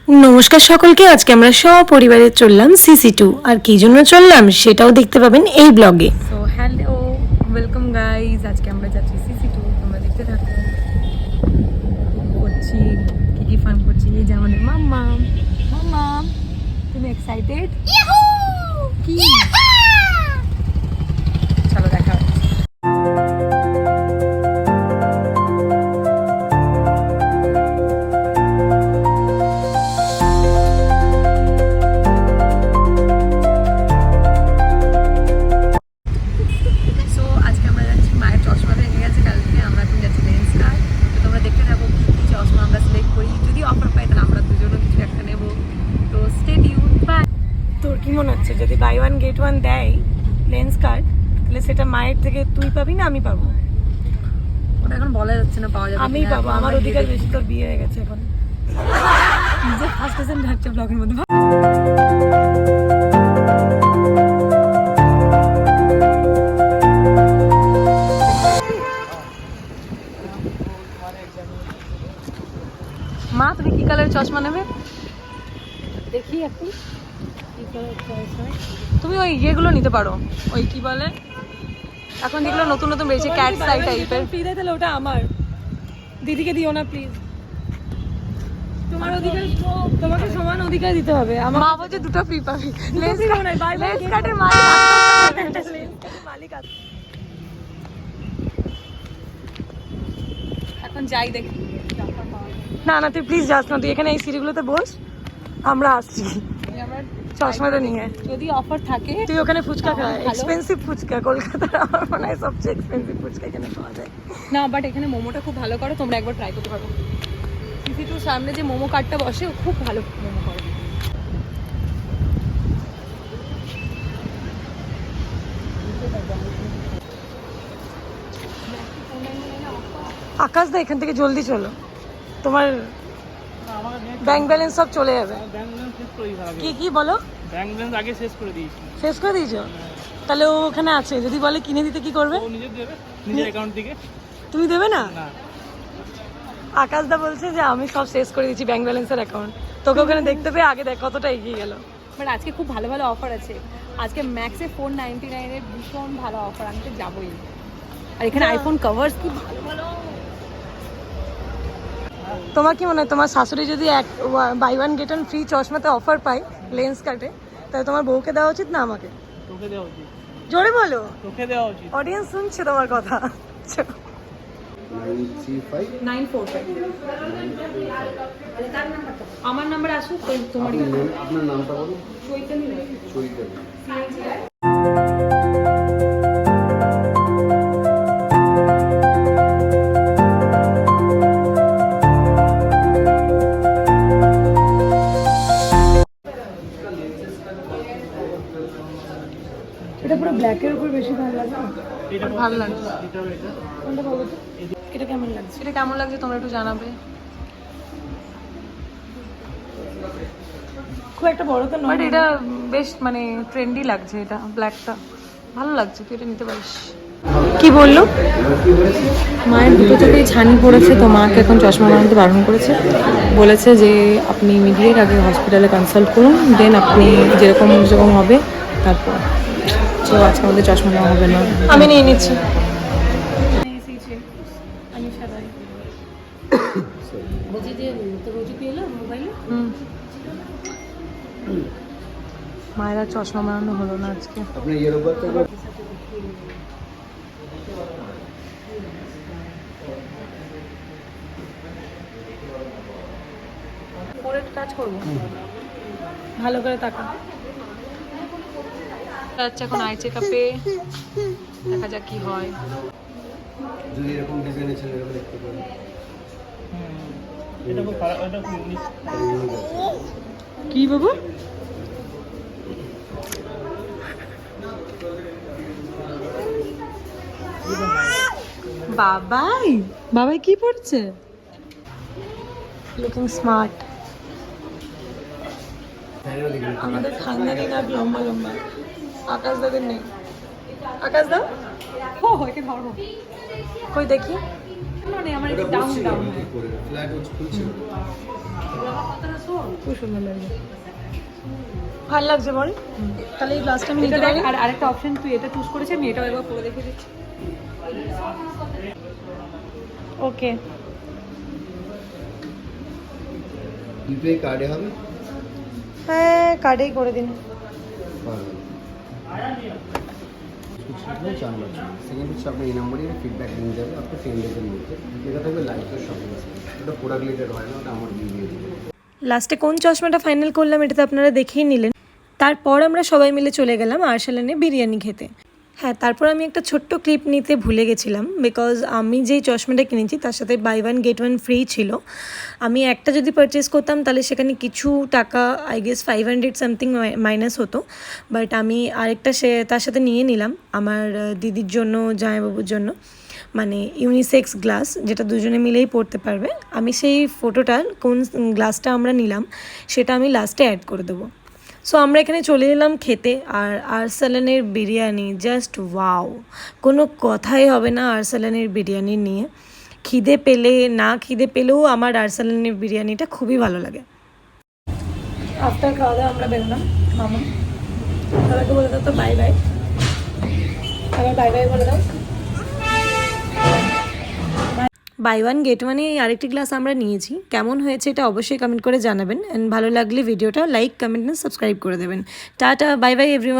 নমস্কার সকলকে। আজকে আমরা সপরিবারে চললাম সিসি2 আর কি জন্য চললাম সেটাও দেখতে পাবেন এই ব্লগে। So hello, welcome guys. আজকে আমরা যাচ্ছি সিসি2, তোমরা দেখতে থাকো। করছি কি ফান করছি। এই যে আমাদের মাম্মা। মাম্মা, তুমি এক্সাইটেড? কি? চলো দেখা হচ্ছে। যদি বাই ওয়ান গেট ওয়ান দেয় লেন্স কার্ড, তাহলে সেটা মায়ের থেকে তুই পাবি না আমি পাবো? ওটা এখন বলা যাচ্ছে না, পাওয়া যাবে। আমিই পাবো, আমার অধিকার বেশি। তোর বিয়ে হয়ে গেছে এখন। নিজে ফার্স্ট পার্সন ঢাকছে ব্লগের মধ্যে। মা, তুমি কি কালারের চশমা নেবে? দেখি এখন কি কালার চয়েস হয়। তুমি ওই ইয়েগুলো নিতে পারো, ওই কি বলে এখন যেগুলো নতুন নতুন বেরিয়েছে, ক্যাট সাই টাইপের। ফ্রি দেয় তাহলে ওটা আমার, দিদিকে দিও না প্লিজ। তোমার অধিকার, তোমাকে সমান অধিকার দিতে হবে। আমার মা বলছে দুটো ফ্রি পাবি। লেন্স কার্ডের মালিক আছে। এখন যাই দেখি। না না, তুই প্লিজ যাস না, তুই এখানে এই সিঁড়িগুলোতে বস, আমরা আসছি। চশমাটা নিয়ে যদি অফার থাকে তুই ওখানে ফুচকা খা, এক্সপেন্সিভ ফুচকা, কলকাতার আমার মনে হয় সবচেয়ে এক্সপেন্সিভ ফুচকা এখানে পাওয়া যায়। না, বাট এখানে মোমোটা খুব ভালো করে, তোমরা একবার ট্রাই করতে পারো। সিসি2 সামনে যে মোমো কার্টটা বসে, ও খুব ভালো মোমো করে। আকাশ দা, এখান থেকে জলদি চলো, তোমার ব্যাংক ব্যালেন্স সব চলে যাবে। কি কি বলো? ব্যাংক ব্যালেন্স আগে শেষ করে দিয়েছি। শেষ করে দিয়েছো? তাহলে ও ওখানে আছে, যদি বলে কিনে দিতে কি করবে? ও নিজে দেবে, নিজের অ্যাকাউন্ট থেকে। তুমি দেবে না? না, আকাশ দা বলছে যে আমি সব শেষ করে দিয়েছি ব্যাংক ব্যালেন্সের অ্যাকাউন্ট। তোকে ওখানে দেখতে পেয়ে আগে দেখ কতটা এগিয়ে গেল। বাট আজকে খুব ভালো ভালো অফার আছে। আজকে ম্যাক্সে 499 এর ভীষণ ভালো অফার, আমি তো যাবোই। আর এখানে আইফোন কভার্স কি ভালো ভালো। তোমার কি মনে হয়, তোমার শাশুড়ি যদি buy one get one free চশমাতে অফার পায় লেন্স কাটে, তাহলে তোমার বউকে দেওয়া উচিত না আমাকে? তোকে দেওয়া উচিত। জোরে বলো। তোকে দেওয়া উচিত। অডিয়েন্স শুনছে তোমার কথা। 945 আমার নাম্বার আসুক, তোমার আপনার নামটা বলুন। চৈতালি। এটা পুরো ব্ল্যাকের উপর বেশি ভালো লাগে। এটা ভালো লাগছে। এটা কোনটা ভালো? এটা কেমন লাগছে? এটা কেমন লাগছে তোমরা একটু জানাবে। খুব একটা বড় তো নয়, বাট এটা বেশ মানে ট্রেন্ডি লাগছে। এটা ব্ল্যাকটা ভালো লাগছে, তুই এটা নিতে পারিস। কি বললো? মায়ের দুটো চোখেই ছানি পড়েছে, তো মাকে এখন চশমা বানাতে বারণ করেছে। বলেছে যে আপনি ইমিডিয়েট আগে হসপিটালে কনসাল্ট করুন, দেন আপনি যেরকম যেরকম হবে তারপর। তো আজকে আমাদের চশমা নেওয়া হবে না, আমি নিয়ে নিচ্ছি। মায়েরা চশমা বানানো হলো না আজকে। কাজ করবো, ভালো করে তাকা। আচ্ছা, এখন আই চেকআপে দেখা যাক কি হয়। যদি এরকম ডিজাইনের ছেলেরা দেখতে পারে, এটা খুব খারাপ, এটা খুব ইউনিক। কি বাবু? বাবাই বাবাই কি পড়ছে? Looking smart. আমাদের খানদানি না লম্বা লম্বা, আকাশ দাদের নেই। আকাশ দা একে ধরবো, কই দেখি। মানে আমার একটু ডাউন ডাউন খুব সুন্দর লাগছে। ভালো লাগছে বল, তাহলে এই গ্লাসটা আমি এটা নিতে দেখ, পারি? আর আরেকটা অপশন তুই এটা চুজ করেছিস, আমি এটাও একবার পরে দেখে দিচ্ছি। ওকে, ইউপিআই কার্ডে হবে? হ্যাঁ কার্ডেই করে দিন। পারবেন। চার মাস সেকেন্ড হচ্ছে আপনার এই নম্বরে ফিডব্যাক নিয়ে যাবে আপনার 10 ডেজের মধ্যে। যেটা থাকবে লাইফের শপিং আছে, ওটা প্রোডাক্ট রিলেটেড হয় না, ওটা আমার দিয়ে দিবে। লাস্টে কোন চশমাটা ফাইনাল করলাম এটা তো আপনারা দেখেই নিলেন। তারপর আমরা সবাই মিলে চলে গেলাম আরসালানে বিরিয়ানি খেতে। হ্যাঁ, তারপর আমি একটা ছোট্ট ক্লিপ নিতে ভুলে গেছিলাম, বিকজ আমি যেই চশমাটা কিনেছি তার সাথে বাই 1 গেট 1 ফ্রি ছিল। আমি একটা যদি পারচেস করতাম তাহলে সেখানে কিছু টাকা, আই গেস 500 সামথিং মাইনাস হতো, বাট আমি আরেকটা তার সাথে নিয়ে নিলাম আমার দিদির জন্য, জামাইবাবুর জন্য, মানে ইউনিসেক্স গ্লাস, যেটা দুজনে মিলেই পড়তে পারবে। আমি সেই ফটোটা, কোন গ্লাসটা আমরা নিলাম সেটা আমি লাস্টে অ্যাড করে দেবো। সো আমরা এখানে চলে এলাম খেতে, আর আরসালানের বিরিয়ানি জাস্ট ওয়াও, কোনো কথাই হবে না আরসালানের বিরিয়ানি নিয়ে। খিদে পেলে না খিদে পেলেও আমার আরসালানের বিরিয়ানিটা খুবই ভালো লাগে। আফটার খাওয়া দাওয়া আমরা বেরোলাম, মামা সবাইকে বলে দাও তো বাই বাই, আবার বাই বাই বলে দাও। বাই 1 গেট 1 আরেকটি গ্লাস আমরা নিয়েছি, কেমন হয়েছে এটা অবশ্যই কমেন্ট করে জানাবেন, অ্যান্ড ভালো লাগলে ভিডিওটা লাইক, কমেন্ট, সাবস্ক্রাইব করে দেবেন। Tata, bye bye everyone.